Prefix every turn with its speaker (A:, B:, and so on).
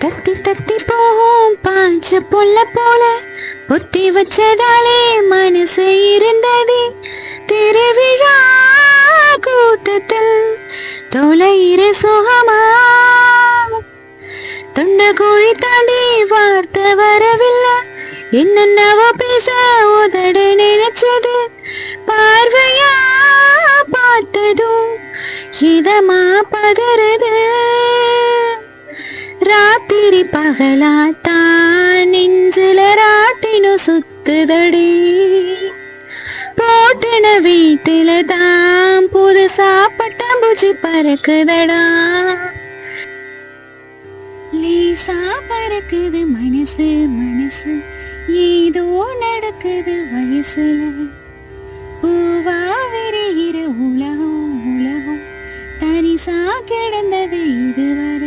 A: தத்தி தத்தி போகும் பாஞ்ச புள்ள போல புத்தி வச்சதாலே மனசு இருந்தது. திருவிழா கூட்டத்தில் தொலையிற சுகமா தொண்டை கோழி தாண்டி வார்த்தை வரவில்லை. என்னென்னவோ பேச உதடு நினைச்சது. பார்வையா பார்த்ததும் இதமா பதறது. ராத்திரி பகலாத்தான் நெஞ்சில ராட்டினு சுத்துதடி. போட்டுன வீட்டுல தான் புதுசா பட்டாம்பூச்சி பறக்குதடா. லேசா பறக்குது மனசு மனசு, ஏதோ நடக்குது வயசுல. பூவா விரிகிற உலகம் உலகம் தனிசா கிடந்தது இதுவரை.